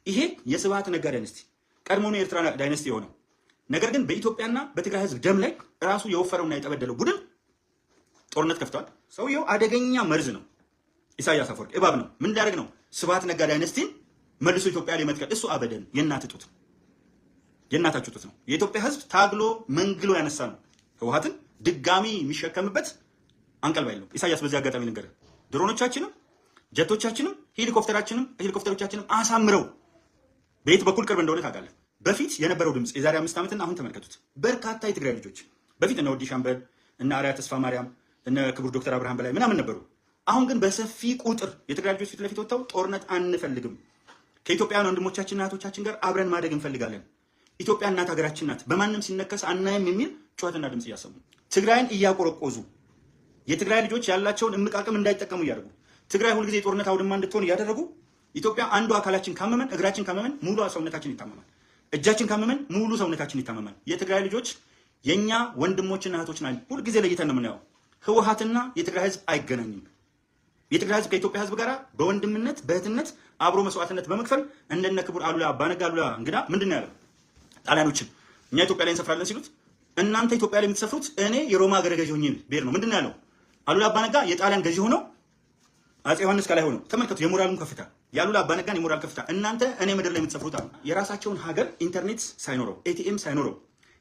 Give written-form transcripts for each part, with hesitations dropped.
ይሄ የስብሃት ነጋ ዳይነስቲ ቀድሞውኑ የኤርትራ ዳይነስቲ የሆነው ነገር ግን በኢትዮጵያና በትግራይ ህዝብ ደም ላይ ራሱ የወፈረውና የጠበደለው ቡድን ጦርነት ከፍቷል። ሰውየው አደገኛ መርዝ ነው። ኢሳያስ አፈወርቂ እባብ ነው። ምን ሊያደርግ ነው? ስብሃት ነጋ ዳይነስቲን መልሶ ኢትዮጵያ ላይ መትከል። እሱ አበደን የእናታችሁ ጡት ነው። የኢትዮጵያ ህዝብ ታግሎ መንግሎ ያነሳ ነው። ህወሓትን ድጋሚ የሚሸከምበት አንቀልባ የለው። ኢሳያስ በዚህ አጋጣሚ ልንገርህ፣ ድሮኖቻችንም ጀቶቻችንም ሄሊኮፕተሮቻችንም አሳምረው በየት በኩል ቅርብ እንደሆነ ታውቃለህ። በፊት የነበረው ድምፅ የዛሬ 5 ዓመትና አሁን ተመልከቱት። በርካታ የትግራይ ልጆች በፊት እነ ወዲ ሻምበል እነ አርያ ተስፋ ማርያም እነ ክቡር ዶክተር አብርሃም በላይ ምናምን ነበሩ። አሁን ግን በሰፊ ቁጥር የትግራይ ልጆች ፊት ለፊት ወጥተው ጦርነት አንፈልግም፣ ከኢትዮጵያውያን ወንድሞቻችንና እህቶቻችን ጋር አብረን ማደግ እንፈልጋለን፣ ኢትዮጵያ እናት ሀገራችን ናት፣ በማንም ሲነከስ አናይም የሚል ጩኸትና ድምፅ እያሰሙ ትግራይን እያቆረቆዙ የትግራይ ልጆች ያላቸውን እምቅ አቅም እንዳይጠቀሙ እያደረጉ ትግራይ ሁልጊዜ የጦርነት አውድማ እንድትሆን እያደረጉ ኢትዮጵያ አንዱ አካላችን ካመመን፣ እግራችን ካመመን ሙሉ ሰውነታችን ይታመማል፣ እጃችን ካመመን ሙሉ ሰውነታችን ይታመማል። የትግራይ ልጆች የኛ ወንድሞችና እህቶች ናቸው። ሁልጊዜ ለይተን ነው የምናየው። ህወሓትና የትግራይ ህዝብ አይገናኝም። የትግራይ ህዝብ ከኢትዮጵያ ህዝብ ጋር በወንድምነት በእህትነት አብሮ መስዋዕትነት በመክፈል እንደነ ክቡር አሉላ አባነጋ አሉላ እንግዳ ምንድን ነው ያለው? ጣሊያኖችን እኛ ኢትዮጵያ ላይ እንሰፍራለን ሲሉት እናንተ ኢትዮጵያ ላይ የምትሰፍሩት እኔ የሮማ አገረ ገዥ ሆኜ ብሄር ነው። ምንድን ነው ያለው? አሉላ አባነጋ የጣሊያን ገዢ ሆነው አፄ ዮሐንስ ከላይ ሆነው ተመልከቱ። የሞራሉን ከፍታ የአሉላ አባነጋን የሞራል ከፍታ እናንተ እኔ ምድር ላይ የምትሰፍሩት አሉ። የራሳቸውን ሀገር ኢንተርኔት ሳይኖረው ኤቲኤም ሳይኖረው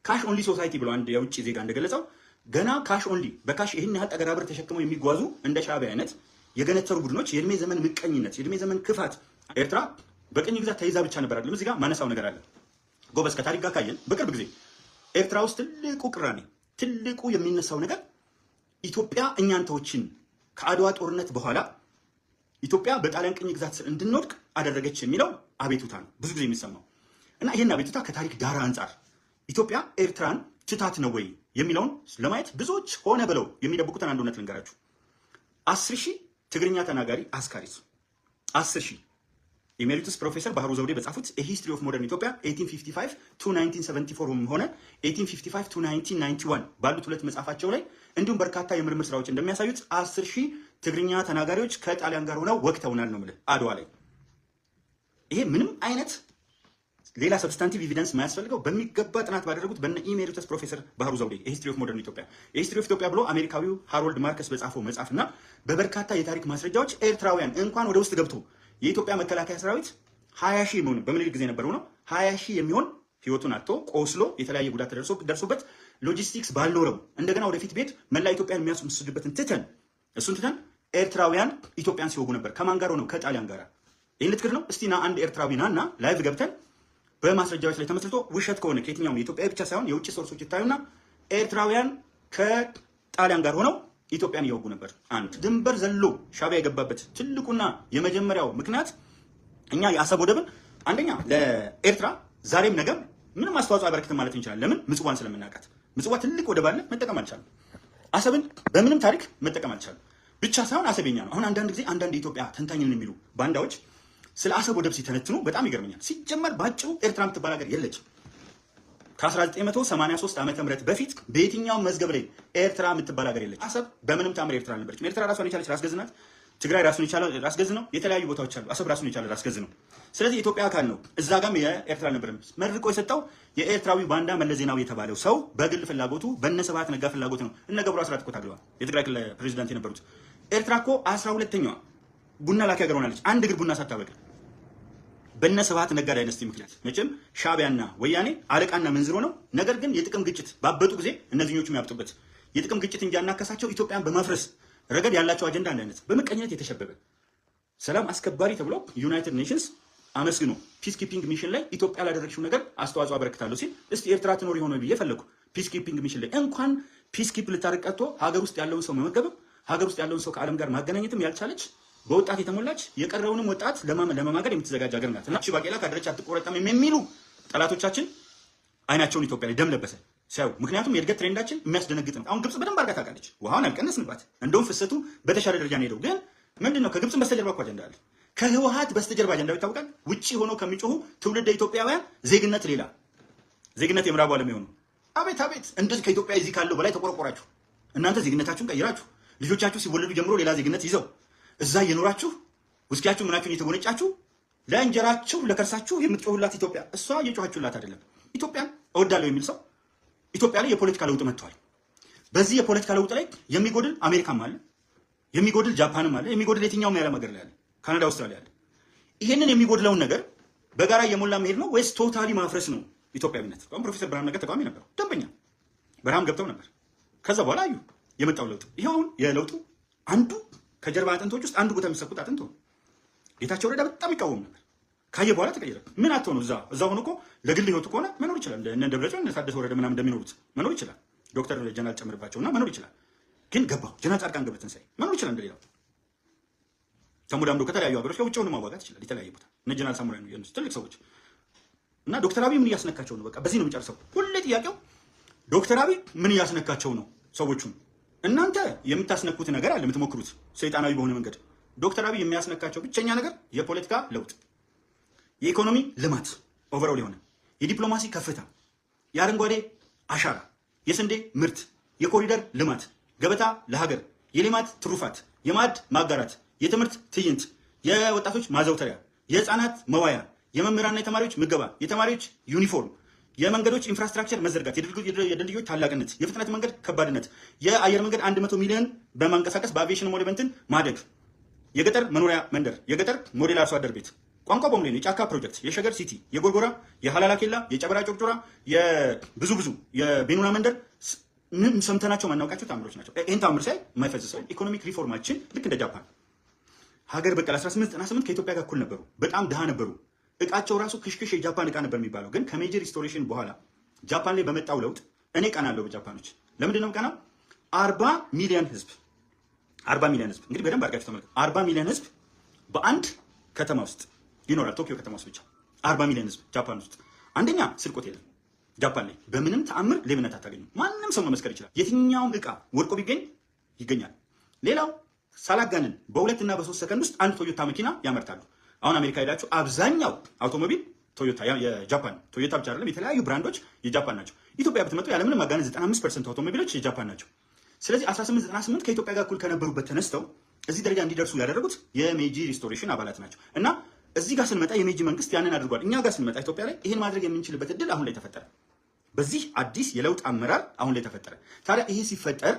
ካሽ ኦንሊ ሶሳይቲ ብሎ አንድ የውጭ ዜጋ እንደገለጸው ገና ካሽ ኦንሊ በካሽ ይህን ያህል ጠገራ ብር ተሸክመው የሚጓዙ እንደ ሻዕቢያ አይነት የገነተሩ ቡድኖች የእድሜ ዘመን ምቀኝነት፣ የእድሜ ዘመን ክፋት። ኤርትራ በቅኝ ግዛት ተይዛ ብቻ ነበር አይደለም። እዚህ ጋር ማነሳው ነገር አለ ጎበዝ። ከታሪክ ጋር ካየን በቅርብ ጊዜ ኤርትራ ውስጥ ትልቁ ቅራኔ ትልቁ የሚነሳው ነገር ኢትዮጵያ እኛንተዎችን ከአድዋ ጦርነት በኋላ ኢትዮጵያ በጣሊያን ቅኝ ግዛት ስር እንድንወድቅ አደረገች የሚለው አቤቱታ ነው ብዙ ጊዜ የሚሰማው እና ይሄን አቤቱታ ከታሪክ ዳራ አንጻር ኢትዮጵያ ኤርትራን ትታት ነው ወይ የሚለውን ለማየት ብዙዎች ሆነ ብለው የሚደብቁትን አንድ እውነት ልንገራችሁ። 10,000 ትግርኛ ተናጋሪ አስካሪስ 10,000 ኤሜሪቱስ ፕሮፌሰር ባህሩ ዘውዴ በጻፉት A History of Modern Ethiopia 1855 to 1974 ሆነ 1855 to 1991 ባሉት ሁለት መጽሐፋቸው ላይ እንዲሁም በርካታ የምርምር ስራዎች እንደሚያሳዩት 10,000 ትግርኛ ተናጋሪዎች ከጣሊያን ጋር ሆነው ወቅተውናል ነው የምልህ አድዋ ላይ። ይሄ ምንም አይነት ሌላ ሰብስታንቲቭ ኤቪደንስ የማያስፈልገው በሚገባ ጥናት ባደረጉት በነ ኢሜሪቱስ ፕሮፌሰር ባህሩ ዘውዴ A History of Modern Ethiopia A History of Ethiopia ብሎ አሜሪካዊው ሃሮልድ ማርከስ በጻፈው መጽሐፍና በበርካታ የታሪክ ማስረጃዎች ኤርትራውያን እንኳን ወደ ውስጥ ገብቶ የኢትዮጵያ መከላከያ ሰራዊት 20,000 የሚሆን በምኒልክ ጊዜ ነበረው ነው 20,000 የሚሆን ህይወቱን አጥቶ ቆስሎ የተለያየ ጉዳት ደርሶበት ሎጂስቲክስ ባልኖረው እንደገና ወደፊት ቤት መላ ኢትዮጵያን የሚያስመስልበትን ትተን ኤርትራውያን ኢትዮጵያን ሲወጉ ነበር። ከማን ጋር ሆነው? ከጣሊያን ጋር። ይሄን ልትክድ ነው? እስቲ ና አንድ ኤርትራዊ ናና ላይቭ ገብተን በማስረጃዎች ላይ ተመስርቶ ውሸት ከሆነ ከየትኛውም የኢትዮጵያ ብቻ ሳይሆን የውጭ ሶርሶች ይታዩና ኤርትራውያን ከጣሊያን ጋር ሆነው ኢትዮጵያን ይወጉ ነበር። አንድ ድንበር ዘሎ ሻዕቢያ የገባበት ትልቁና የመጀመሪያው ምክንያት እኛ የአሰብ ወደብን አንደኛ ለኤርትራ ዛሬም ነገም ምንም አስተዋጽኦ አበረክተን ማለት እንችላለን። ለምን? ምጽዋን ስለምናውቃት። ምጽዋ ትልቅ ወደብ አለ፣ መጠቀም አልቻለም። አሰብን በምንም ታሪክ መጠቀም አልቻለም። ብቻ ሳይሆን አሰበኛ ነው። አሁን አንዳንድ ጊዜ አንዳንድ የኢትዮጵያ ተንታኝን የሚሉ ባንዳዎች ስለ አሰብ ወደብ ሲተነትኑ በጣም ይገርመኛል። ሲጀመር ባጭሩ ኤርትራ የምትባል ሀገር የለችም። ከ1983 ዓመተ ምህረት በፊት በየትኛው መዝገብ ላይ ኤርትራ የምትባል ሀገር የለችም። አሰብ በምንም ታምር ኤርትራ አልነበረችም። ኤርትራ ራሷን የቻለች ራስ ገዝ ናት። ትግራይ ራሱን የቻለ ራስ ገዝ ነው። የተለያዩ ቦታዎች አሉ። አሰብ ራሱን የቻለ ራስ ገዝ ነው። ስለዚህ የኢትዮጵያ አካል ነው። እዛ ጋም የኤርትራ አልነበረም። መርቆ የሰጠው የኤርትራዊ ባንዳ መለስ ዜናዊ የተባለው ሰው በግል ፍላጎቱ በነ ስብሃት ነጋ ፍላጎት ነው። እነ ገብሩ አስራት እኮ ታግለዋል። የትግራይ ክልል ፕሬዚዳንት የነበሩት። ኤርትራ እኮ 12ኛዋ ቡና ላኪ ሀገር ሆናለች። አንድ እግር ቡና ሳታበቅል በነ ስብሃት ነጋ ዳይነስቲ ምክንያት። መቼም ሻዕቢያና ወያኔ አለቃና መንዝሮ ነው። ነገር ግን የጥቅም ግጭት ባበጡ ጊዜ እነዚህኞቹ የሚያብጡበት የጥቅም ግጭት እንጂ ያናከሳቸው ኢትዮጵያን በማፍረስ ረገድ ያላቸው አጀንዳ አንድ አይነት በመቀኘት የተሸበበ ሰላም አስከባሪ ተብሎ ዩናይትድ ኔሽንስ አመስግኖ ፒስ ኪፒንግ ሚሽን ላይ ኢትዮጵያ ላደረግሽው ነገር አስተዋጽኦ አበረክታለሁ ሲል እስቲ ኤርትራ ትኖር ይሆን ብዬ ፈለኩ። ፒስ ኪፒንግ ሚሽን ላይ እንኳን ፒስ ኪፕ ልታረቅ ቀርቶ ሀገር ውስጥ ያለውን ሰው መመገብም ሀገር ውስጥ ያለውን ሰው ከዓለም ጋር ማገናኘትም ያልቻለች በወጣት የተሞላች የቀረውንም ወጣት ለማማገድ የምትዘጋጅ ሀገር ናት። እና ባቄላ ካደረች አትቆረጠም የሚሉ ጠላቶቻችን አይናቸውን ኢትዮጵያ ላይ ደም ለበሰ ሲያዩ፣ ምክንያቱም የእድገት ትሬንዳችን የሚያስደነግጥ ነው። አሁን ግብጽ በደንብ አድርጋ ታውቃለች። ውሃውን አልቀነስንባት፣ እንደውም ፍሰቱ በተሻለ ደረጃ ነው ሄደው። ግን ምንድነው ከግብጽ በስተጀርባ እኮ አጀንዳ አለ። ከህወሓት በስተጀርባ አጀንዳው ይታወቃል። ውጪ ሆኖ ከሚጮሁ ትውልደ ኢትዮጵያውያን ዜግነት ሌላ ዜግነት የምዕራቡ ዓለም የሆኑ አቤት አቤት፣ እንደዚህ ከኢትዮጵያ እዚህ ካለው በላይ ተቆረቆራችሁ። እናንተ ዜግነታችሁን ቀይራችሁ ልጆቻችሁ ሲወለዱ ጀምሮ ሌላ ዜግነት ይዘው እዛ እየኖራችሁ ውስኪያችሁ ምናችሁን እየተጎነጫችሁ ለእንጀራችሁ ለከርሳችሁ የምትጮሁላት ኢትዮጵያ እሷ የጮኸችሁላት አይደለም። ኢትዮጵያን እወዳለሁ የሚል ሰው ኢትዮጵያ ላይ የፖለቲካ ለውጥ መጥቷል። በዚህ የፖለቲካ ለውጥ ላይ የሚጎድል አሜሪካም አለ፣ የሚጎድል ጃፓንም አለ፣ የሚጎድል የትኛውም የዓለም ሀገር ላይ አለ፣ ካናዳ፣ አውስትራሊያ አለ። ይሄንን የሚጎድለውን ነገር በጋራ እየሞላ መሄድ ነው ወይስ ቶታሊ ማፍረስ ነው ኢትዮጵያዊነት? ፕሮፌሰር ብርሃኑ ነጋ ተቃዋሚ ነበሩ፣ ደንበኛ በረሃም ገብተው ነበር። ከዛ በኋላ አዩ የመጣው ለውጥ። ይኸውን የለውጡ አንዱ ከጀርባ አጥንቶች ውስጥ አንዱ ቦታ የሚሰኩት አጥንት ሆነ። ጌታቸው ረዳ በጣም ይቃወም ነበር። ካየ በኋላ ተቀየረ። ምን አትሆኑ እዛ ሆኖ እኮ ለግል ህይወቱ ከሆነ መኖር ይችላል። እነ ደብረጽዮን እነ ታደሰ ወረደ ምናምን እንደሚኖሩት መኖር ይችላል። ዶክተር ጀነራል ጨምርባቸውና መኖር ይችላል። ግን ገባው ጀነራል ጻድቃን ገብረትንሳኤ መኖር ይችላል። እንደሌላው ተሙዳምዶ ከተለያዩ ሀገሮች ከውጭ ሆኖ ማዋጋት ይችላል። የተለያየ ቦታ እነ ጀነራል ሳሙራይ ነው የነሱ ትልቅ ሰዎች እና ዶክተር አብይ ምን እያስነካቸው ነው? በቃ በዚህ ነው የሚጨርሰው። ሁሌ ጥያቄው ዶክተር አብይ ምን እያስነካቸው ነው ሰዎቹን? እናንተ የምታስነኩት ነገር አለ የምትሞክሩት ሰይጣናዊ በሆነ መንገድ። ዶክተር አብይ የሚያስነካቸው ብቸኛ ነገር የፖለቲካ ለውጥ፣ የኢኮኖሚ ልማት ኦቨርኦል የሆነ የዲፕሎማሲ ከፍታ፣ የአረንጓዴ አሻራ፣ የስንዴ ምርት፣ የኮሪደር ልማት፣ ገበታ ለሀገር፣ የልማት ትሩፋት፣ የማዕድ ማጋራት፣ የትምህርት ትዕይንት፣ የወጣቶች ማዘውተሪያ፣ የህፃናት መዋያ፣ የመምህራንና የተማሪዎች ምገባ፣ የተማሪዎች ዩኒፎርም፣ የመንገዶች ኢንፍራስትራክቸር መዘርጋት፣ የድልድዮች ታላቅነት፣ የፍጥነት መንገድ ከባድነት፣ የአየር መንገድ 100 ሚሊዮን በማንቀሳቀስ በአቪዬሽን ሞዴልመንትን ማደግ፣ የገጠር መኖሪያ መንደር፣ የገጠር ሞዴል አርሶ አደር ቤት፣ ቋንቋ በሙሉ የጫካ ፕሮጀክት፣ የሸገር ሲቲ፣ የጎርጎራ፣ የሀላላ ኬላ፣ የጨበራ ጮርጮራ፣ የብዙ የቤኑና መንደር ሰምተናቸው ማናውቃቸው ታምሮች ናቸው። ይህን ታምር ሳይ የማይፈዝ ሰው ኢኮኖሚክ ሪፎርማችን ልክ እንደ ጃፓን ሀገር በቀል 1898 ከኢትዮጵያ ጋር እኩል ነበሩ። በጣም ድሃ ነበሩ። እቃቸው ራሱ ክሽክሽ የጃፓን እቃ ነበር የሚባለው። ግን ከሜጀር ሪስቶሬሽን በኋላ ጃፓን ላይ በመጣው ለውጥ እኔ ቀናለሁ በጃፓኖች። ለምንድን ነው ቀናው? 40 ሚሊዮን ህዝብ እንግዲህ በደንብ አድርጋችሁ ተመልከቱ። 40 ሚሊዮን ህዝብ በአንድ ከተማ ውስጥ ይኖራል። ቶኪዮ ከተማ ውስጥ ብቻ 40 ሚሊዮን ህዝብ ጃፓን ውስጥ። አንደኛ ስርቆት የለም ጃፓን ላይ በምንም ተአምር ሌብነት አታገኙም። ማንም ሰው መመስከር ይችላል። የትኛውም እቃ ወድቆ ቢገኝ ይገኛል። ሌላው ሳላጋንን በ2 እና በ3 ሰከንድ ውስጥ አንድ ቶዮታ መኪና ያመርታሉ። አሁን አሜሪካ ሄዳችሁ አብዛኛው አውቶሞቢል ቶዮታ የጃፓን ቶዮታ ብቻ አይደለም፣ የተለያዩ ብራንዶች የጃፓን ናቸው። ኢትዮጵያ ብትመጡ ያለምንም ማጋነን 95% አውቶሞቢሎች የጃፓን ናቸው። ስለዚህ 1898 ከኢትዮጵያ ጋር እኩል ከነበሩበት ተነስተው እዚህ ደረጃ እንዲደርሱ ያደረጉት የሜጂ ሪስቶሬሽን አባላት ናቸው። እና እዚህ ጋር ስንመጣ የሜጂ መንግስት ያንን አድርጓል። እኛ ጋር ስንመጣ ኢትዮጵያ ላይ ይህን ማድረግ የምንችልበት እድል አሁን ላይ ተፈጠረ። በዚህ አዲስ የለውጥ አመራር አሁን ላይ ተፈጠረ። ታዲያ ይሄ ሲፈጠር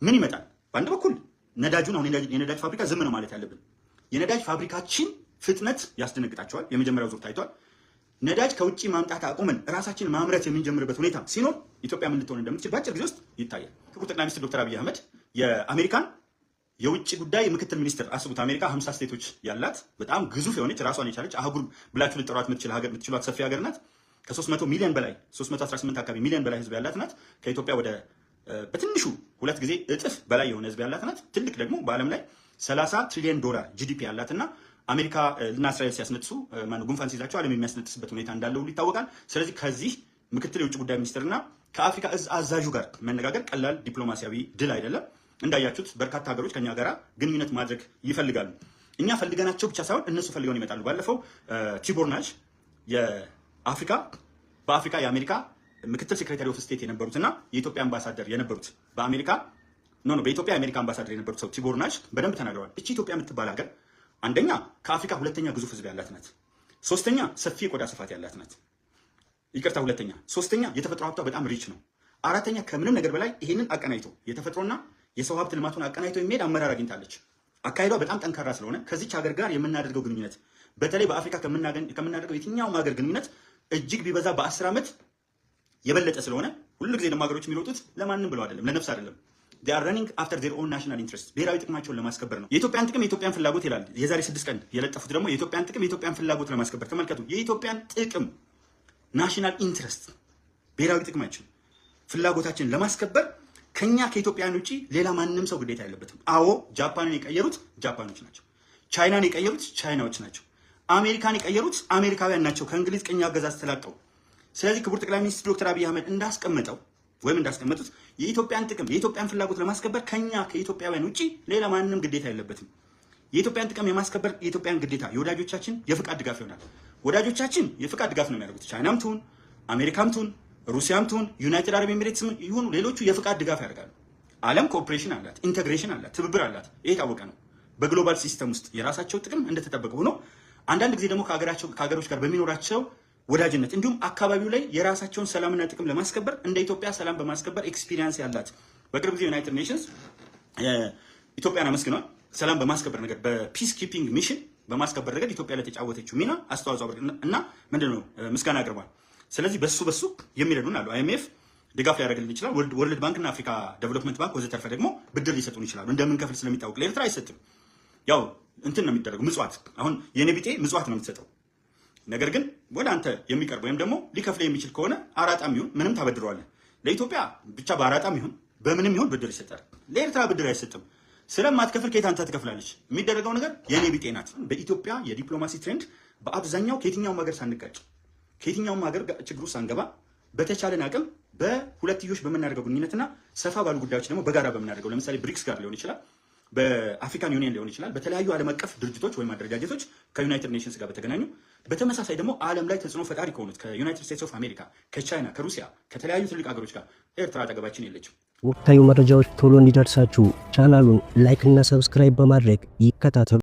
ምን ይመጣል? በአንድ በኩል ነዳጁን አሁን የነዳጅ ፋብሪካ ዝም ነው ማለት ያለብን። የነዳጅ ፋብሪካችን ፍጥነት ያስደነግጣቸዋል። የመጀመሪያው ዙር ታይቷል። ነዳጅ ከውጭ ማምጣት አቁመን ራሳችን ማምረት የምንጀምርበት ሁኔታ ሲኖር ኢትዮጵያ ምን ልትሆን እንደምትችል በአጭር ጊዜ ውስጥ ይታያል። ክቡር ጠቅላይ ሚኒስትር ዶክተር አብይ አህመድ የአሜሪካን የውጭ ጉዳይ ምክትል ሚኒስትር አስቡት። አሜሪካ 50 ስቴቶች ያላት በጣም ግዙፍ የሆነች ራሷን የቻለች አህጉር ብላችሁ ልጠሯት የምትችሏት ሰፊ ሀገር ናት። ከ300 ሚሊዮን በላይ 318 አካባቢ ሚሊዮን በላይ ህዝብ ያላት ናት። ከኢትዮጵያ ወደ በትንሹ 2 ጊዜ እጥፍ በላይ የሆነ ህዝብ ያላት ናት። ትልቅ ደግሞ በዓለም ላይ 30 ትሪሊዮን ዶላር ጂዲፒ ያላትና አሜሪካ እና እስራኤል ሲያስነጥሱ ጉንፋን ሲይዛቸው ዓለም የሚያስነጥስበት ሁኔታ እንዳለው ሁሉ ይታወቃል። ስለዚህ ከዚህ ምክትል የውጭ ጉዳይ ሚኒስትርና ከአፍሪካ እዝ አዛዡ ጋር መነጋገር ቀላል ዲፕሎማሲያዊ ድል አይደለም። እንዳያችሁት በርካታ ሀገሮች ከኛ ጋር ግንኙነት ማድረግ ይፈልጋሉ። እኛ ፈልገናቸው ብቻ ሳይሆን እነሱ ፈልገውን ይመጣሉ። ባለፈው ቲቦር ናጅ በአፍሪካ የአሜሪካ ምክትል ሴክሬታሪ ኦፍ ስቴት የነበሩትና የኢትዮጵያ አምባሳደር የነበሩት በኢትዮጵያ የአሜሪካ አምባሳደር የነበሩት ሰው ቲቦር ናጅ በደንብ ተናግረዋል። እቺ ኢትዮጵያ የምትባል ሀገር አንደኛ ከአፍሪካ ሁለተኛ ግዙፍ ህዝብ ያላት ናት። ሶስተኛ ሰፊ የቆዳ ስፋት ያላት ናት። ይቅርታ፣ ሁለተኛ። ሶስተኛ የተፈጥሮ ሀብቷ በጣም ሪች ነው። አራተኛ ከምንም ነገር በላይ ይሄንን አቀናይቶ የተፈጥሮና የሰው ሀብት ልማቱን አቀናይቶ የሚሄድ አመራር አግኝታለች። አካሄዷ በጣም ጠንካራ ስለሆነ ከዚች ሀገር ጋር የምናደርገው ግንኙነት በተለይ በአፍሪካ ከምናደርገው የትኛውም ሀገር ግንኙነት እጅግ ቢበዛ በ10 ዓመት የበለጠ ስለሆነ ሁሉ ጊዜ ደግሞ ሀገሮች የሚሮጡት ለማንም ብለው አይደለም፣ ለነፍስ አይደለም። they are running after their own national interest ብሔራዊ ጥቅማቸውን ለማስከበር ነው። የኢትዮጵያን ጥቅም የኢትዮጵያን ፍላጎት ይላል። የዛሬ 6 ቀን የለጠፉት ደግሞ የኢትዮጵያን ጥቅም የኢትዮጵያን ፍላጎት ለማስከበር። ተመልከቱ፣ የኢትዮጵያን ጥቅም ናሽናል ኢንትረስት ብሔራዊ ጥቅማችን ፍላጎታችን ለማስከበር ከኛ ከኢትዮጵያን ውጪ ሌላ ማንም ሰው ግዴታ የለበትም። አዎ ጃፓንን የቀየሩት ጃፓኖች ናቸው። ቻይናን የቀየሩት ቻይናዎች ናቸው። አሜሪካን የቀየሩት አሜሪካውያን ናቸው ከእንግሊዝ ቅኝ አገዛዝ ተላቀው። ስለዚህ ክቡር ጠቅላይ ሚኒስትር ዶክተር አብይ አህመድ እንዳስቀመጡት የኢትዮጵያን ጥቅም የኢትዮጵያን ፍላጎት ለማስከበር ከኛ ከኢትዮጵያውያን ውጪ ሌላ ማንም ግዴታ የለበትም። የኢትዮጵያን ጥቅም የማስከበር የኢትዮጵያን ግዴታ የወዳጆቻችን የፍቃድ ድጋፍ ይሆናል። ወዳጆቻችን የፍቃድ ድጋፍ ነው የሚያደርጉት። ቻይናም ትሁን አሜሪካም ትሁን ሩሲያም ትሁን ዩናይትድ አረብ ኤሚሬትስም ይሁኑ ሌሎቹ የፍቃድ ድጋፍ ያደርጋሉ። ዓለም ኮኦፕሬሽን አላት፣ ኢንተግሬሽን አላት፣ ትብብር አላት። ይሄ የታወቀ ነው። በግሎባል ሲስተም ውስጥ የራሳቸው ጥቅም እንደተጠበቀ ሆኖ አንዳንድ ጊዜ ደግሞ ከሀገሮች ጋር በሚኖራቸው ወዳጅነት እንዲሁም አካባቢው ላይ የራሳቸውን ሰላምና ጥቅም ለማስከበር እንደ ኢትዮጵያ ሰላም በማስከበር ኤክስፒሪየንስ ያላት በቅርብ ጊዜ ዩናይትድ ኔሽንስ ኢትዮጵያን አመስግኗል። ሰላም በማስከበር ነገር በፒስ ኪፒንግ ሚሽን በማስከበር ረገድ ኢትዮጵያ ለተጫወተችው ሚና አስተዋጽኦ እና ምንድነው ምስጋና አቅርቧል። ስለዚህ በሱ የሚረዱን አሉ። አይኤምኤፍ ድጋፍ ሊያደርግልን ይችላል። ወርልድ ባንክ እና አፍሪካ ዴቨሎፕመንት ባንክ ወዘተርፈ ደግሞ ብድር ሊሰጡን ይችላሉ። እንደምንከፍል ስለሚታወቅ ለኤርትራ አይሰጥም። ያው እንትን ነው የሚደረገው ምጽዋት። አሁን የኔ ቢጤ ምጽዋት ነው የምትሰጠው። ነገር ግን ወደ አንተ የሚቀርብ ወይም ደግሞ ሊከፍል የሚችል ከሆነ አራጣም ይሁን ምንም ታበድረዋለህ። ለኢትዮጵያ ብቻ በአራጣም ይሁን በምንም ይሁን ብድር ይሰጣል። ለኤርትራ ብድር አይሰጥም። ስለማትከፍል ከየት አንተ ትከፍላለች? የሚደረገው ነገር የኔ ቢጤ ናት። በኢትዮጵያ የዲፕሎማሲ ትሬንድ በአብዛኛው ከየትኛውም ሀገር ሳንጋጭ ከየትኛውም ሀገር ችግሩ ሳንገባ በተቻለን አቅም በሁለትዮሽ በምናደርገው ግንኙነትና ሰፋ ባሉ ጉዳዮች ደግሞ በጋራ በምናደርገው ለምሳሌ ብሪክስ ጋር ሊሆን ይችላል፣ በአፍሪካን ዩኒየን ሊሆን ይችላል፣ በተለያዩ ዓለም አቀፍ ድርጅቶች ወይም አደረጃጀቶች ከዩናይትድ ኔሽንስ ጋር በተገናኙ በተመሳሳይ ደግሞ ዓለም ላይ ተጽዕኖ ፈጣሪ ከሆኑት ከዩናይትድ ስቴትስ ኦፍ አሜሪካ፣ ከቻይና፣ ከሩሲያ ከተለያዩ ትልቅ ሀገሮች ጋር ኤርትራ አጠገባችን የለችም። ወቅታዊ መረጃዎች ቶሎ እንዲደርሳችሁ ቻናሉን ላይክ እና ሰብስክራይብ በማድረግ ይከታተሉ።